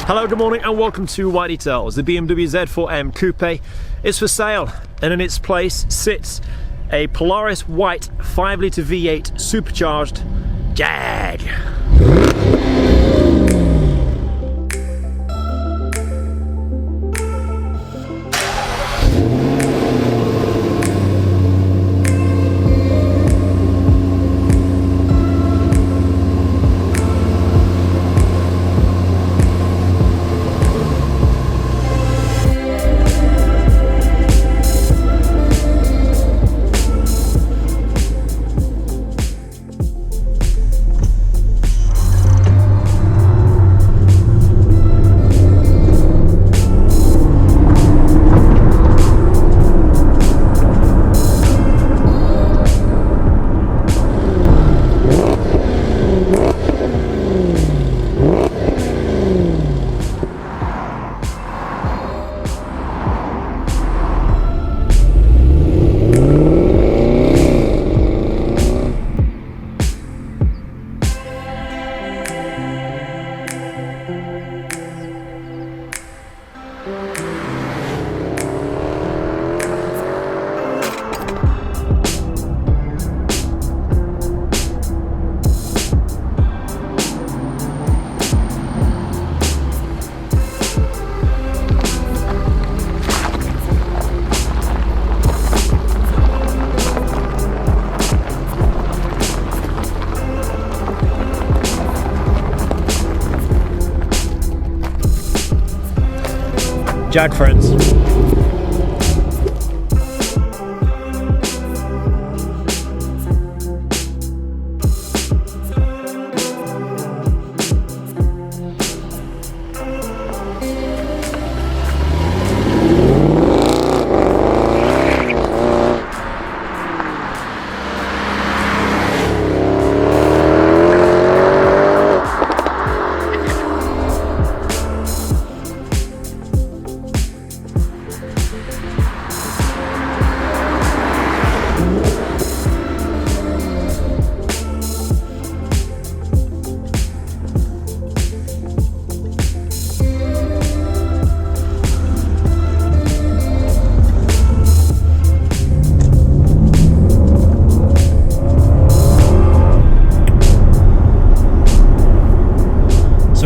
Hello, good morning and welcome to WhiteDetails. The BMW Z4M Coupe is for sale, and in its place sits a Polaris white 5-litre V8 supercharged Jag. Jag friends.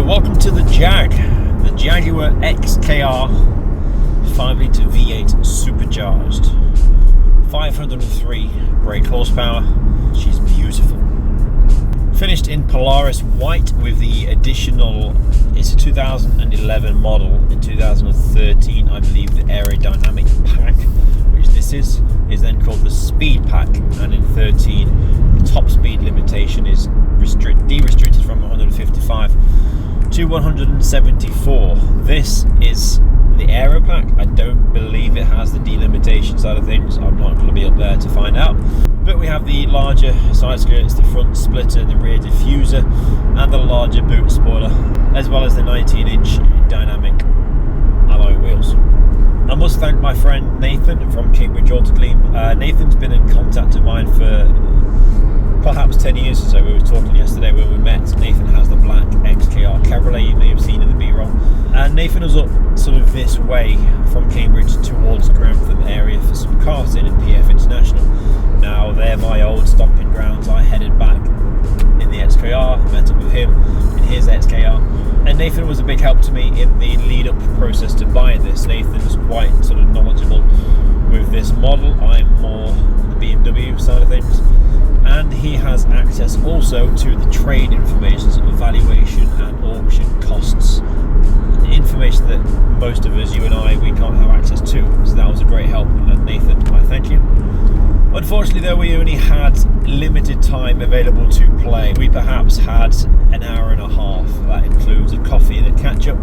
Welcome to the Jag, the Jaguar XKR 5-litre V8 supercharged, 503 brake horsepower. She's beautiful. Finished in Polaris white with the additional, it's a 2011 model. In 2013, I believe, the aerodynamic pack, which this is then called the speed pack, and in 13, the top speed limitation is de-restricted from 155 to 174. This is the aero pack. I don't believe it has the delimitation side of things. I'm not going to be up there to find out. But we have the larger side skirts, the front splitter, the rear diffuser, and the larger boot spoiler, as well as the 19-inch dynamic alloy wheels. I must thank my friend Nathan from Cambridge Auto Clean. Nathan's been in contact of mine for perhaps 10 years or so. We were talking yesterday when we met. Nathan has the black XKR Cabriolet you may have seen in the B-roll, and Nathan was up sort of this way from Cambridge towards Grantham area for some karting at PF International. Now they're my old stomping grounds. I headed back in the XKR, met up with him in his XKR, and Nathan was a big help to me in the lead-up process to buying this. Nathan's quite sort of knowledgeable with this model. I'm more on the BMW side of things, and he has access also to the trade information, sort of valuation and auction costs, information that most of us, you and I, we can't have access to. So that was a great help, and Nathan, I thank you. Unfortunately though, we only had limited time available to play. We perhaps had an hour and a half. That includes a coffee and a catch up,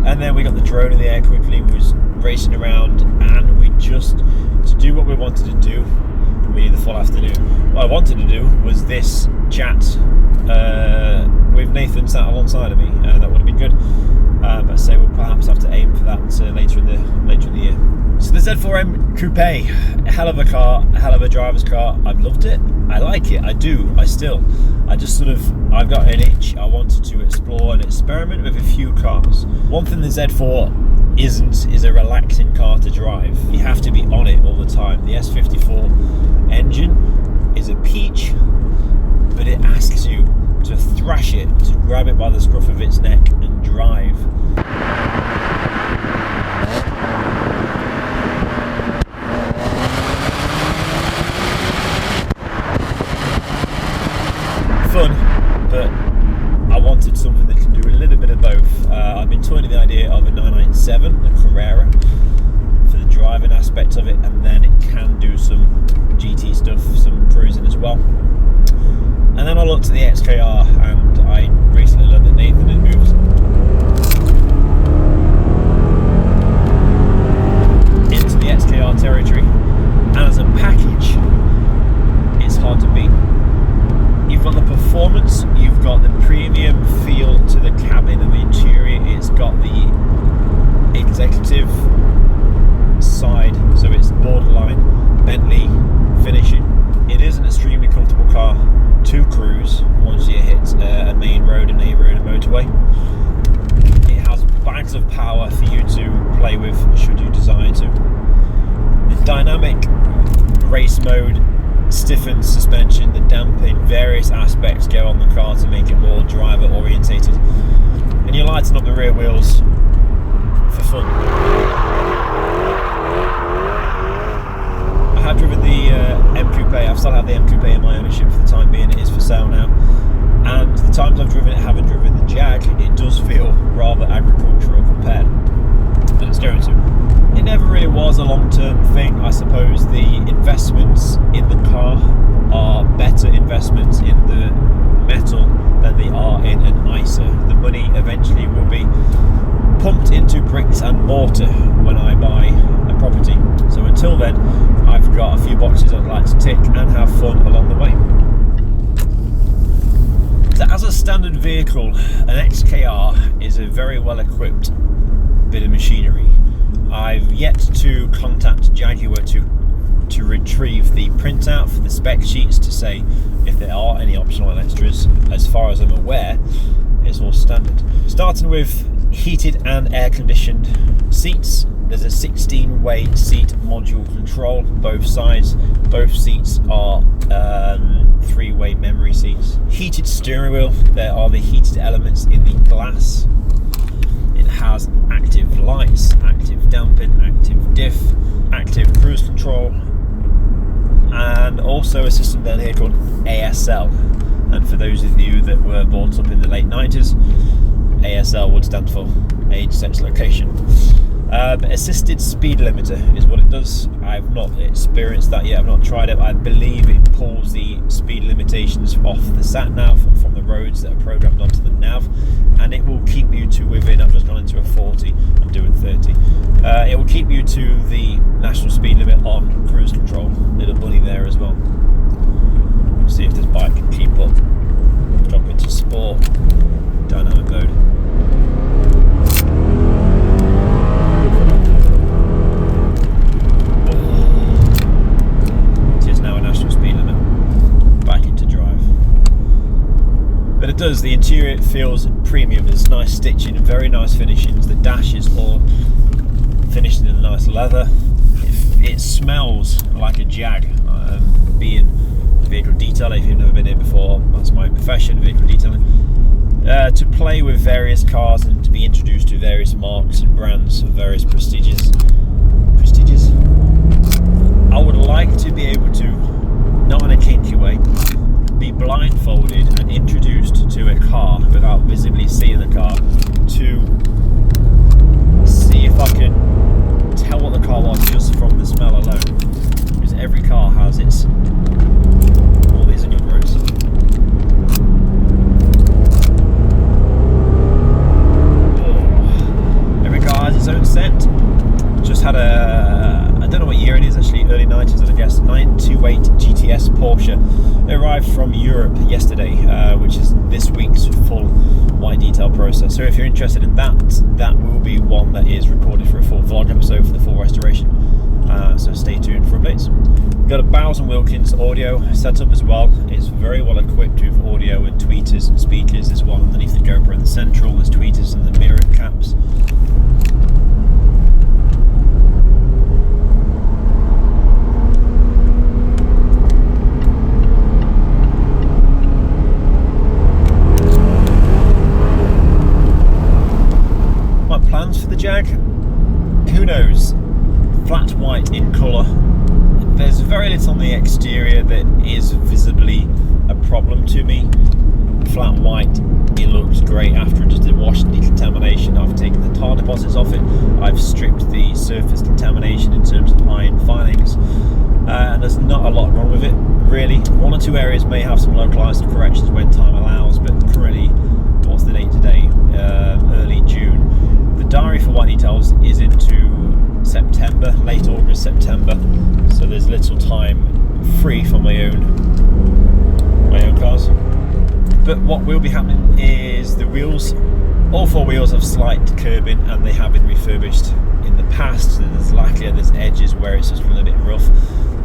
and then we got the drone in the air quickly. We was racing around, and we just, to do what we wanted to do, we needed the full afternoon. What I wanted to do was this chat with Nathan sat alongside of me, and that would have been good. But say we'll perhaps have to aim for that later in the year. So the Z4M Coupe, a hell of a car, a hell of a driver's car. I've loved it. I like it. I do. I just sort of, I've got an itch. I wanted to explore and experiment with a few cars. One thing the Z4 isn't is a relaxing car to drive. You have to be on it all the time. The S54 engine is a peach, but it asks you to thrash it, to grab it by the scruff of its neck and drive. Fun, but I wanted something that can do a little bit of both. I've been toying with the idea of a 997, a Carrera, for the driving aspect of it, and then it can do some GT stuff, some cruising as well. And then I looked at the XKR, and I recently learned that Nathan had moved into the XKR territory, and as a package, it's hard to beat. You've got the performance, you've got the premium feel to the cabin and the interior, it's got the executive side, so it's borderline Bentley finishing. It is an extremely comfortable car to cruise once you hit a main road, a neighbourhood, a motorway. It has bags of power for you to play with should you desire to. The dynamic race mode stiffens suspension, the damping, various aspects go on the car to make it more driver orientated, and you lighten up the rear wheels for fun. I have driven the M Coupe. I still have the M Coupe in my ownership for the time being. It is for sale now, and the times I've driven it, haven't driven the Jag, it does feel rather agricultural compared than it's going to. It never really was a long-term thing. I suppose the investments in the car are better investments in the metal than they are in an ISA. The money eventually will be pumped into bricks and mortar when I buy a property. So until then, I've got a few boxes I'd like to tick and have fun along the way. So as a standard vehicle, an XKR is a very well equipped bit of machinery. I've yet to contact Jaguar to retrieve the printout for the spec sheets to say if there are any optional extras. As far as I'm aware, it's all standard. Starting with heated and air conditioned seats. There's a 16-way seat module control, both sides. Both seats are 3-way memory seats. Heated steering wheel. There are the heated elements in the glass. It has active lights, active damping, active diff, active cruise control, and also a system down here called ASL. And for those of you that were brought up in the late 90s, ASL would stand for age, sex, location. Assisted speed limiter is what it does. I've not experienced that yet, I've not tried it. I believe it pulls the speed limitations off the sat nav from the roads that are programmed onto the nav, and it will keep you to within, I've just gone into a 40, I'm doing 30. It will keep you to the national speed limit on cruise control. Little bunny there as well. We'll see if this bike can keep up. Drop into sport, dynamic mode. But it does, the interior feels premium. There's nice stitching, very nice finishings. The dash is all finished in a nice leather. It smells like a Jag. Being a vehicle detailer, if you've never been here before, that's my profession, vehicle detailing. To play with various cars and to be introduced to various marks and brands of various prestigious. I would like to be able to, not in a kinky way, be blindfolded and introduced to a car without visibly seeing the car, to see if I can tell what the car was just from the smell alone, because every car has its, all these onion rows. Every car has its own scent. Just had a, I don't know what year it is actually, early 90s, and I guess 928 GTS yes, Porsche. It arrived from Europe yesterday, which is this week's full white detail process. So if you're interested in that, that will be one that is recorded for a full vlog episode for the full restoration. So stay tuned for updates. We've got a Bowers & Wilkins audio setup as well. It's very well equipped with audio and tweeters and speakers. There's one underneath the GoPro in the central, there's tweeters in the mirror caps. My plans for the Jag? Who knows? Flat white in colour. There's very little on the exterior that is visibly a problem to me. Flat white, it looks great after just a wash and decontamination. I've taken the tar deposits off it, I've stripped the surface contamination in terms of iron filings, and there's not a lot wrong with it really. One or two areas may have some localised corrections when time allows, but currently, what's the date today? Early June. The diary for WhiteDetails is into September, late August, September, so there's little time free for my own cars. But what will be happening is the wheels, all four wheels have slight curbing and they have been refurbished in the past. So there's edges where it's just a little bit rough.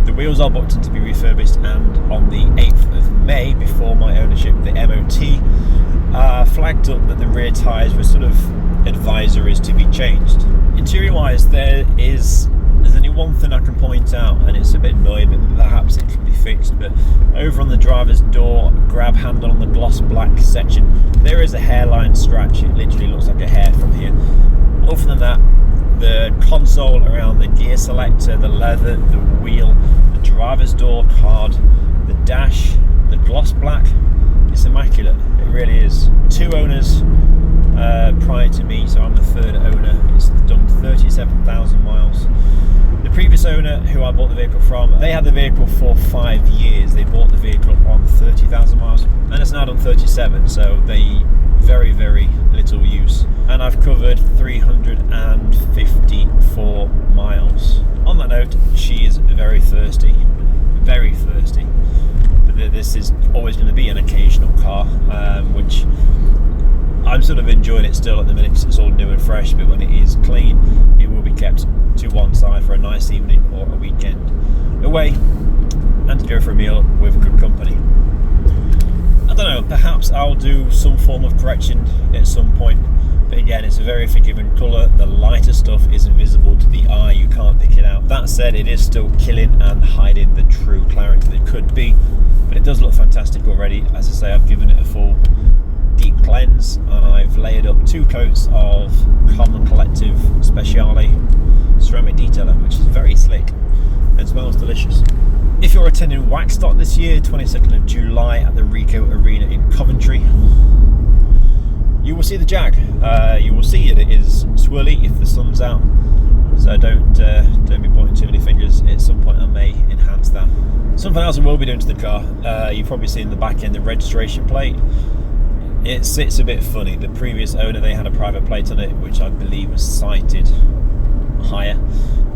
The wheels are booked in to be refurbished, and on the 8th of May, before my ownership, the MOT flagged up that the rear tyres were sort of advisories to be changed. Interior wise, there's only one thing I can point out, and it's a bit annoying, but perhaps it can be fixed. But over on the driver's door grab handle on the gloss black section, there is a hairline scratch. It literally looks like a hair from here. Other than that, the console around the gear selector, the leather, the wheel, the driver's door card, the dash, the gloss black, it's immaculate. It really is. Two owners prior to me, so I'm the third owner. It's done 37,000 miles. The previous owner, who I bought the vehicle from, they had the vehicle for 5 years. They bought the vehicle on 30,000 miles, and it's now done 37, so they very, very little use. And I've covered 354 miles. On that note, she is very thirsty, very thirsty. But this is always going to be an occasional car, which I'm sort of enjoying it still at the minute because it's all new and fresh, but when it is clean, it will be kept to one side for a nice evening or a weekend away, and to go for a meal with good company. I don't know, perhaps I'll do some form of correction at some point, but again, it's a very forgiving colour. The lighter stuff isn't visible to the eye, you can't pick it out. That said, it is still killing and hiding the true clarity that could be, but it does look fantastic already. As I say, I've given it a full deep cleanse, and I've layered up 2 coats of Common Collective Speciale ceramic detailer, which is very slick and smells delicious. If you're attending Waxstock this year, 22nd of July at the Rico Arena in Coventry, you will see the Jag. You will see it is swirly if the sun's out, so don't be pointing too many fingers. At some point I may enhance that. Something else I will be doing to the car, you've probably seen the back end, the registration plate. It sits a bit funny. The previous owner, they had a private plate on it, which I believe was sighted higher,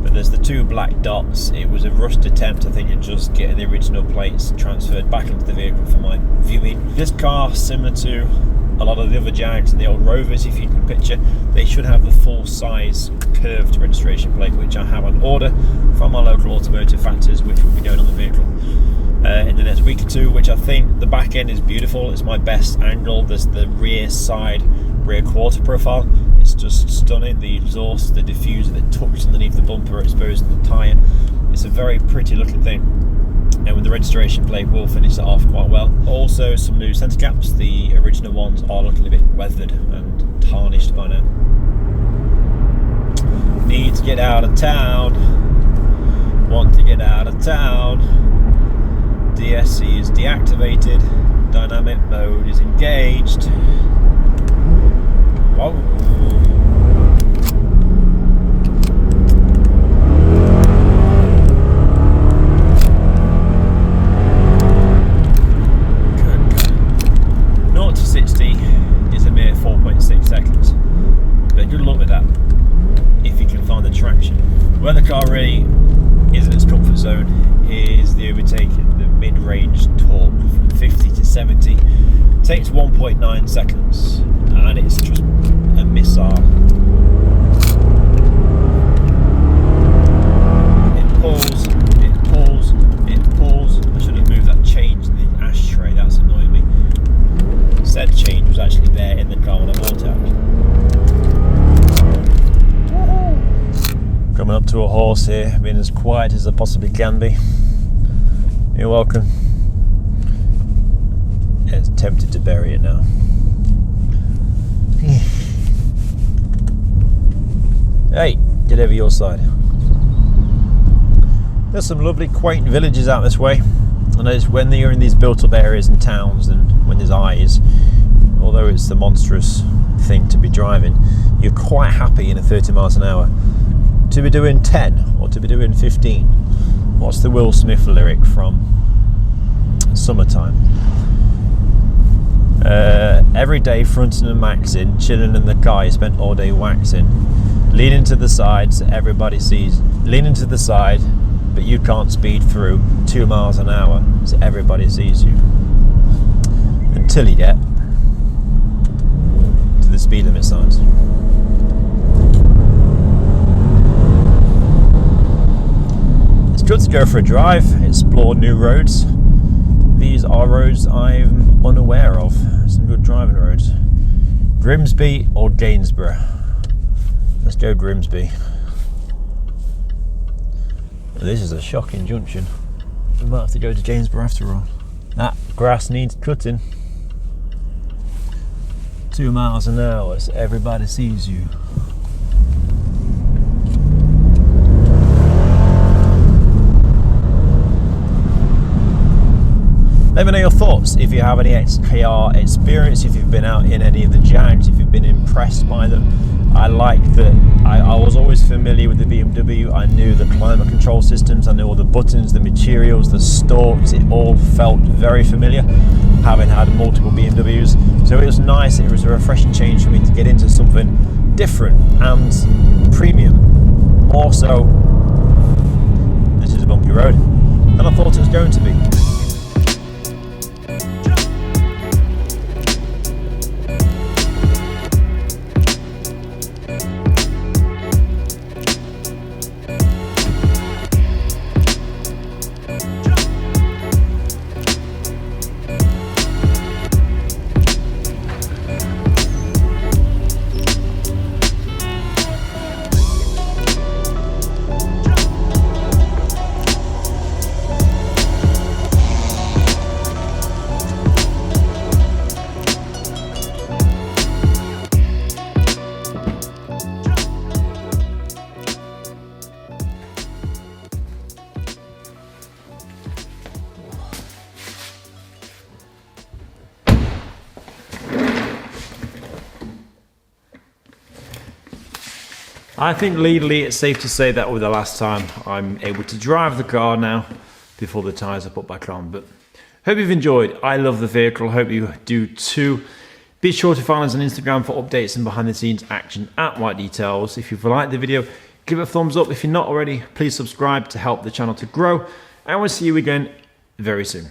but there's the 2 black dots. It was a rushed attempt, I think, at just getting the original plates transferred back into the vehicle for my viewing. This car, similar to a lot of the other Jags and the old Rovers, if you can picture, they should have the full size curved registration plate, which I have on order from my local automotive factors, which will be going on the vehicle in the next week or two, which I think the back end is beautiful. It's my best angle. There's the rear quarter profile. It's just stunning. The exhaust, the diffuser that tucks underneath the bumper, exposing the tyre. It's a very pretty looking thing, and with the registration plate will finish it off quite well. Also some new centre caps. The original ones are looking a bit weathered and tarnished by now. Need to get out of town. Want to get out of town. DSC is deactivated. Dynamic mode is engaged. Whoa. Good God. 0 to 60 is a mere 4.6 seconds. But good luck with that if you can find the traction. Where the car really is in its comfort zone is the overtaking, the mid 70. Takes 1.9 seconds, and it's just a missile. It pulls, it pulls, it pulls. I should have moved that change in the ashtray, that's annoying me. Said change was actually there in the car when I bought it. Coming up to a horse here, being as quiet as I possibly can be. You're welcome. Yeah, it's tempted to bury it now. Hey, get over your side. There's some lovely quaint villages out this way. And it's when you're in these built up areas and towns and when there's eyes, although it's the monstrous thing to be driving, you're quite happy in a 30 miles an hour. To be doing 10 or to be doing 15. What's the Will Smith lyric from Summertime? Every day fronting and maxing, chilling in the car, you spent all day waxing. Leaning to the side so everybody sees. Leaning to the side, but you can't speed through 2 miles an hour so everybody sees you. Until you get to the speed limit signs. It's good to go for a drive, explore new roads. These are roads I'm unaware of. Some good driving roads. Grimsby or Gainsborough? Let's go Grimsby. This is a shocking junction. We might have to go to Gainsborough after all. That grass needs cutting. 2 miles an hour so everybody sees you. Let me know your thoughts if you have any XKR experience, if you've been out in any of the Jags, if you've been impressed by them. I like that I was always familiar with the BMW. I knew the climate control systems, I knew all the buttons, the materials, the stalks. It all felt very familiar, having had multiple BMWs. So it was nice, it was a refreshing change for me to get into something different and premium. Also, this is a bumpy road, and I thought it was going to be. I think legally it's safe to say that was the last time I'm able to drive the car now before the tyres are put back on. But hope you've enjoyed. I love the vehicle. Hope you do too. Be sure to follow us on Instagram for updates and behind the scenes action at WhiteDetails. If you've liked the video, give it a thumbs up. If you're not already, please subscribe to help the channel to grow. And we'll see you again very soon.